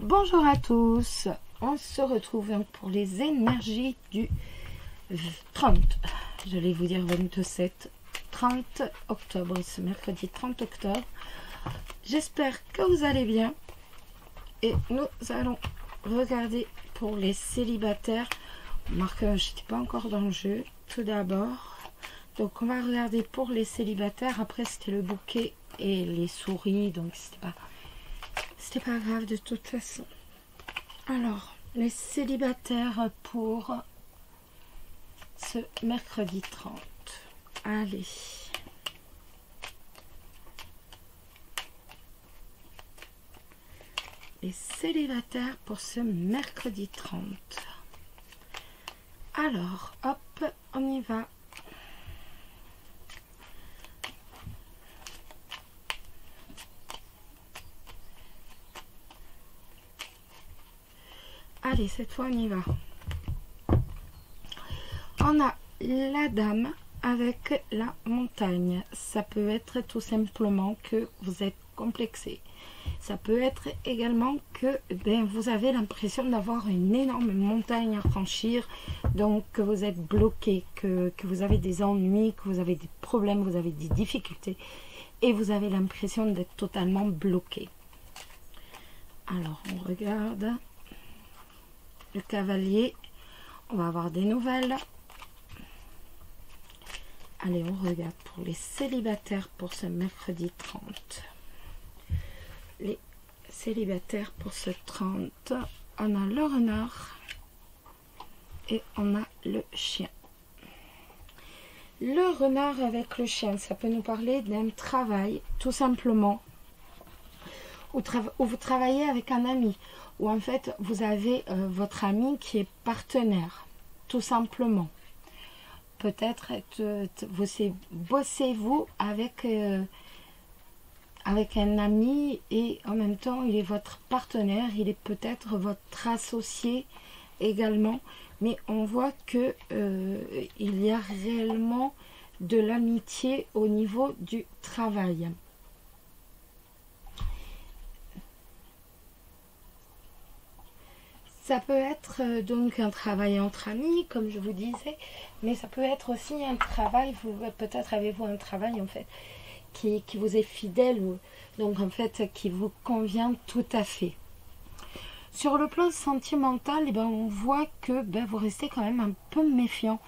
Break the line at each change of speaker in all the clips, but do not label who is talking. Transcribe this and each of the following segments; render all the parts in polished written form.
Bonjour à tous, on se retrouve pour les énergies du 30, j'allais vous dire 27, 30 octobre, ce mercredi 30 octobre. J'espère que vous allez bien et nous allons regarder pour les célibataires. Remarque, je n'étais pas encore dans le jeu tout d'abord. Donc on va regarder pour les célibataires, après c'était le bouquet et les souris, donc c'était pas grave de toute façon. Alors, les célibataires pour ce mercredi 30. Allez. Les célibataires pour ce mercredi 30. Alors, hop, on y va. Allez, cette fois, on y va. On a la dame avec la montagne. Ça peut être tout simplement que vous êtes complexé. Ça peut être également que vous avez l'impression d'avoir une énorme montagne à franchir. Donc, que vous êtes bloqué, que vous avez des ennuis, que vous avez des problèmes, vous avez des difficultés. Et vous avez l'impression d'être totalement bloqué. Alors, on regarde. Le cavalier, on va avoir des nouvelles. Allez, on regarde pour les célibataires pour ce mercredi 30. Les célibataires pour ce 30, on a le renard et on a le chien. Le renard avec le chien, ça peut nous parler d'un travail, tout simplement, où vous travaillez avec un ami, où en fait vous avez votre ami qui est partenaire, tout simplement. Peut-être bossez-vous avec un ami et en même temps il est votre partenaire, il est peut-être votre associé également, mais on voit que il y a réellement de l'amitié au niveau du travail. Ça peut être donc un travail entre amis, comme je vous disais, mais ça peut être aussi un travail, peut-être avez-vous un travail en fait qui vous est fidèle, ou donc en fait qui vous convient tout à fait. Sur le plan sentimental, on voit que vous restez quand même un peu méfiant.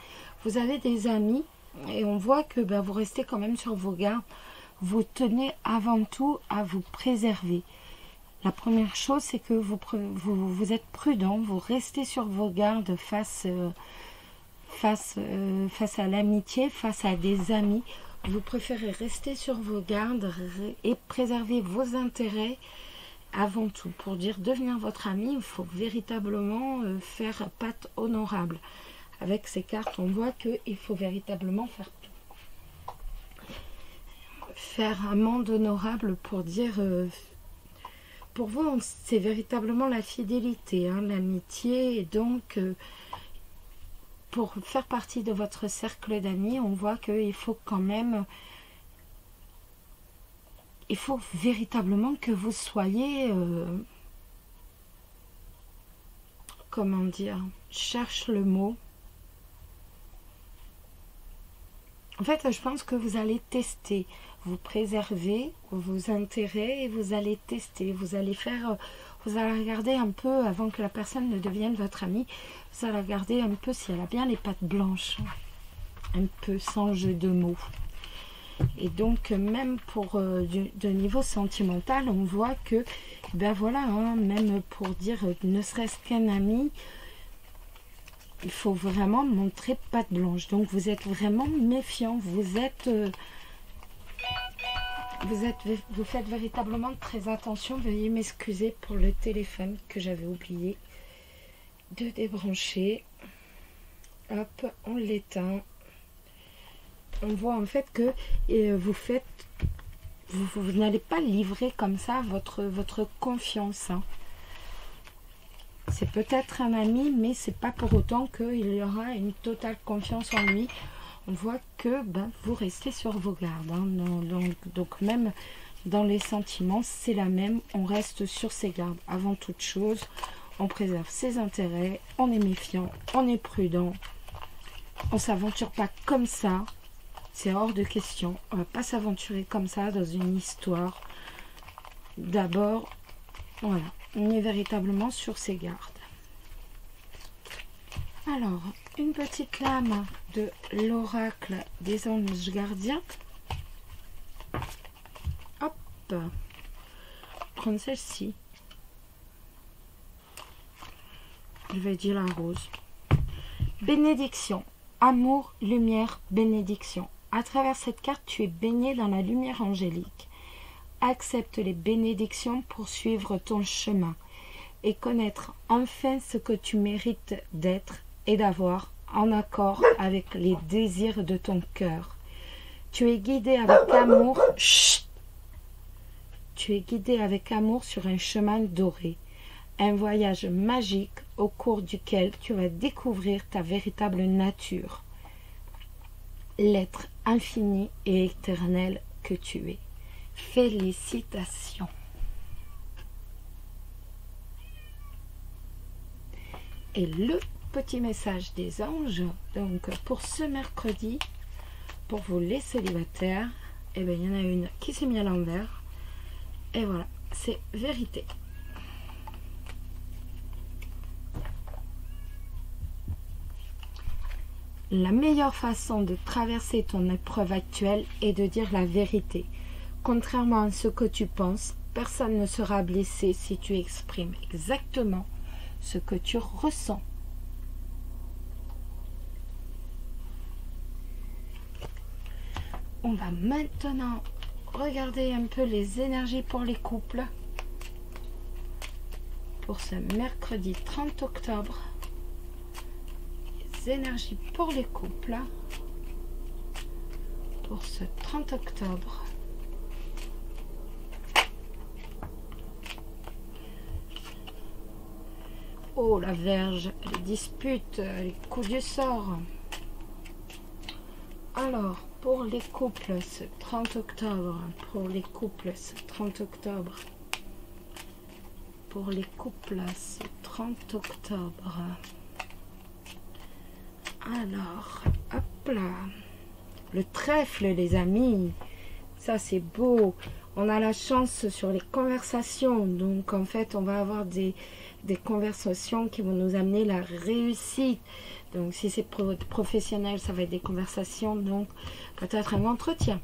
Vous avez des amis et on voit que vous restez quand même sur vos gardes. Vous tenez avant tout à vous préserver. La première chose, c'est que vous êtes prudent, vous restez sur vos gardes face à l'amitié, face à des amis. Vous préférez rester sur vos gardes et préserver vos intérêts avant tout. Pour devenir votre ami, il faut véritablement faire patte honorable. Avec ces cartes, on voit qu'il faut véritablement faire amende honorable pour dire... pour vous, c'est véritablement la fidélité, l'amitié. Et donc, pour faire partie de votre cercle d'amis, on voit qu'il faut quand même... il faut véritablement que vous soyez... comment dire? Je cherche le mot. En fait, je pense que vous allez tester. Vous préservez vos intérêts et vous allez tester. Vous allez regarder un peu avant que la personne ne devienne votre amie. Vous allez regarder un peu si elle a bien les pattes blanches. Un peu sans jeu de mots. Et donc, même pour de niveau sentimental, on voit que, voilà, même pour dire ne serait-ce qu'un ami, il faut vraiment montrer patte blanche. Donc, vous êtes vraiment méfiant. Vous faites véritablement très attention. Veuillez m'excuser pour le téléphone que j'avais oublié de débrancher. Hop, on l'éteint. On voit en fait que vous n'allez pas livrer comme ça votre confiance. C'est peut-être un ami, mais c'est pas pour autant qu'il y aura une totale confiance en lui. On voit que vous restez sur vos gardes. Donc même dans les sentiments, c'est la même. On reste sur ses gardes. Avant toute chose, on préserve ses intérêts, on est méfiant, on est prudent. On ne s'aventure pas comme ça. C'est hors de question. On ne va pas s'aventurer comme ça dans une histoire. D'abord, voilà, on est véritablement sur ses gardes. Alors, une petite lame de l'oracle des anges gardiens. Hop, prendre celle-ci. Je vais dire la rose. Bénédiction, amour, lumière, bénédiction. À travers cette carte, tu es baigné dans la lumière angélique. Accepte les bénédictions pour suivre ton chemin et connaître enfin ce que tu mérites d'être et d'avoir en accord avec les désirs de ton cœur. Tu es guidé avec amour. Chut. Tu es guidé avec amour sur un chemin doré, un voyage magique au cours duquel tu vas découvrir ta véritable nature, l'être infini et éternel que tu es. Félicitations. Et le petit message des anges, donc pour ce mercredi, pour vous les célibataires, et bien il y en a une qui s'est mise à l'envers, et voilà, c'est vérité. La meilleure façon de traverser ton épreuve actuelle est de dire la vérité. Contrairement à ce que tu penses, personne ne sera blessé si tu exprimes exactement ce que tu ressens. On va maintenant regarder un peu les énergies pour les couples. Pour ce mercredi 30 octobre. Les énergies pour les couples. Pour ce 30 octobre. Oh, la Vierge, les disputes, les coups du sort. Alors, pour les couples, ce 30 octobre. Pour les couples, ce 30 octobre. Pour les couples, ce 30 octobre. Alors, hop là. Le trèfle, les amis. Ça, c'est beau. On a la chance sur les conversations. Donc, en fait, on va avoir des conversations qui vont nous amener la réussite. Donc si c'est professionnel, ça va être des conversations, donc peut-être un entretien,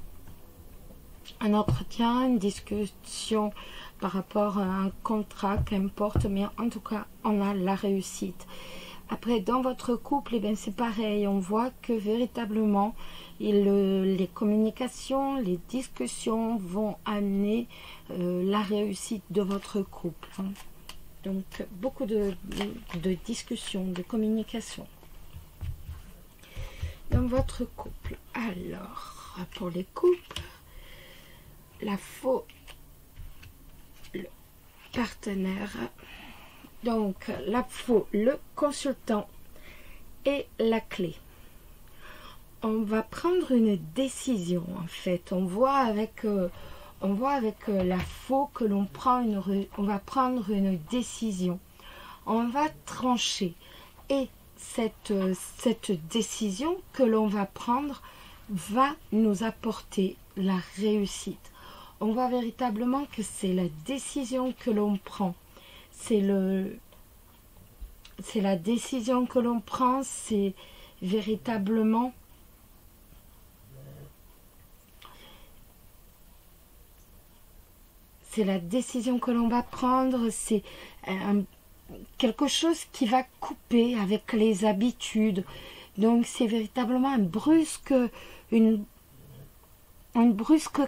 une discussion par rapport à un contrat, qu'importe, mais en tout cas on a la réussite. Après, dans votre couple, eh bien c'est pareil, on voit que véritablement les communications, les discussions vont amener la réussite de votre couple. Donc, beaucoup de discussions, de communication dans votre couple. Alors, pour les couples, la faux, le partenaire, donc la faux, le consultant et la clé. On va prendre une décision, en fait. On voit avec la faux que l'on prend on va prendre une décision. On va trancher. Et cette décision que l'on va prendre va nous apporter la réussite. On voit véritablement que c'est la décision que l'on prend. C'est la décision que l'on prend, c'est véritablement la décision que l'on va prendre, c'est quelque chose qui va couper avec les habitudes. Donc c'est véritablement une brusque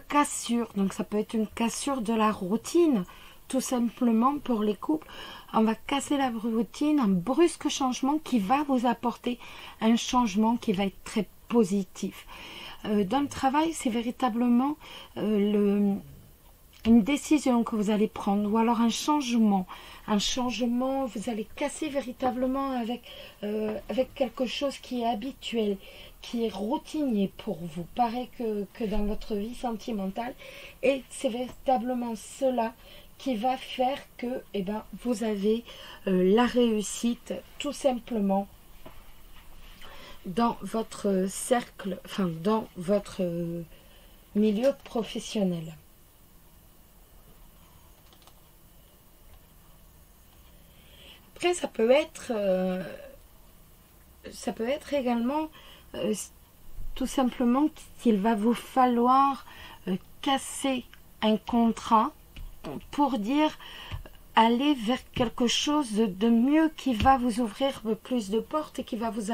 cassure. Donc ça peut être une cassure de la routine, tout simplement pour les couples. On va casser la routine, un brusque changement qui va vous apporter un changement qui va être très positif. Dans le travail, c'est véritablement une décision que vous allez prendre, ou alors un changement, vous allez casser véritablement avec quelque chose qui est habituel, qui est routinier pour vous. Pareil que dans votre vie sentimentale. Et c'est véritablement cela qui va faire que vous avez la réussite tout simplement dans votre cercle, enfin dans votre milieu professionnel. Après, ça peut être également tout simplement qu'il va vous falloir casser un contrat pour dire aller vers quelque chose de mieux qui va vous ouvrir plus de portes et qui va vous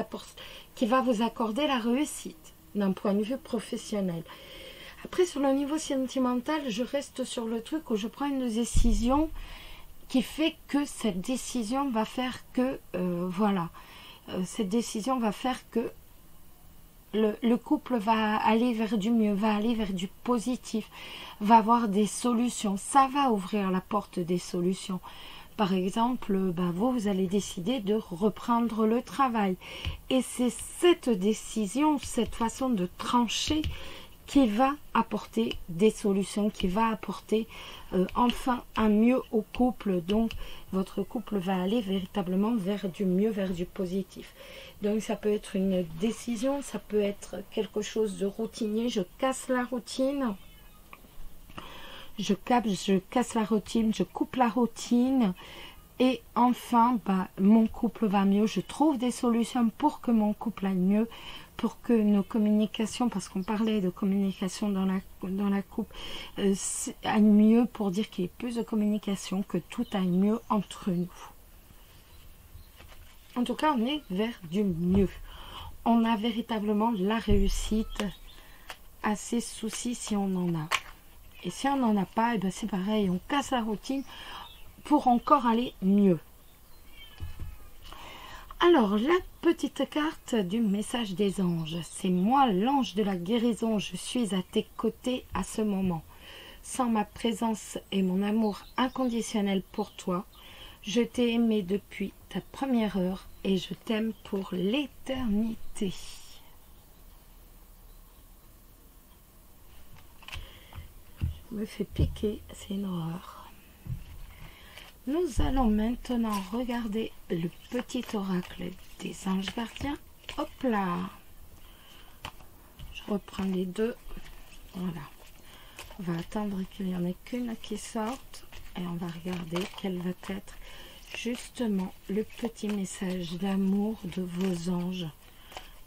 accorder la réussite d'un point de vue professionnel. Après, sur le niveau sentimental, je reste sur le truc où je prends une décision qui fait que cette décision va faire que cette décision va faire que le couple va aller vers du mieux, va aller vers du positif, va avoir des solutions. Ça va ouvrir la porte des solutions. Par exemple, vous allez décider de reprendre le travail. Et c'est cette décision, cette façon de trancher qui va apporter des solutions, qui va apporter enfin un mieux au couple. Donc, votre couple va aller véritablement vers du mieux, vers du positif. Donc, ça peut être une décision, ça peut être quelque chose de routinier. Je casse la routine. Je casse la routine, je coupe la routine. Et enfin, mon couple va mieux. Je trouve des solutions pour que mon couple aille mieux, pour que nos communications, parce qu'on parlait de communication dans la couple, aille mieux, pour dire qu'il y ait plus de communication, que tout aille mieux entre nous. En tout cas, on est vers du mieux. On a véritablement la réussite à ses soucis si on en a. Et si on n'en a pas, c'est pareil, on casse la routine pour encore aller mieux. Alors, la petite carte du message des anges. C'est moi, l'ange de la guérison. Je suis à tes côtés à ce moment. Sans ma présence et mon amour inconditionnel pour toi, je t'ai aimé depuis ta première heure et je t'aime pour l'éternité. Je me fais piquer, c'est une horreur. Nous allons maintenant regarder le petit oracle des anges gardiens. Hop là! Je reprends les deux. Voilà. On va attendre qu'il n'y en ait qu'une qui sorte. Et on va regarder quel va être justement le petit message d'amour de vos anges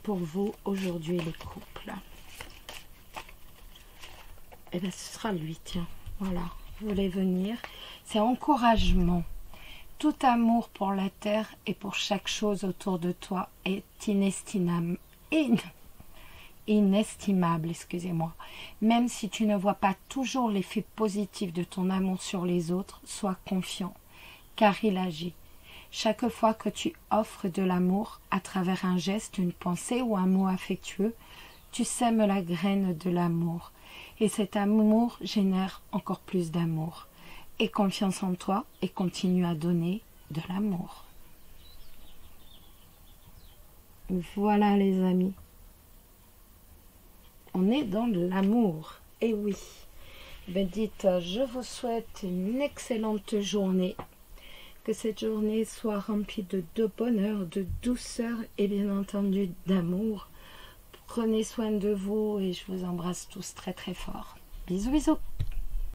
pour vous aujourd'hui, les couples. Et bien, ce sera lui, tiens. Voilà. Vous voulez venir, c'est encouragement. Tout amour pour la terre et pour chaque chose autour de toi est inestimable, excusez-moi. Même si tu ne vois pas toujours l'effet positif de ton amour sur les autres, sois confiant, car il agit. Chaque fois que tu offres de l'amour à travers un geste, une pensée ou un mot affectueux, tu sèmes la graine de l'amour. Et cet amour génère encore plus d'amour. Aie confiance en toi et continue à donner de l'amour. Voilà les amis. On est dans l'amour. Et oui. Dites, je vous souhaite une excellente journée. Que cette journée soit remplie de bonheur, de douceur et bien entendu d'amour. Prenez soin de vous et je vous embrasse tous très très fort. Bisous bisous.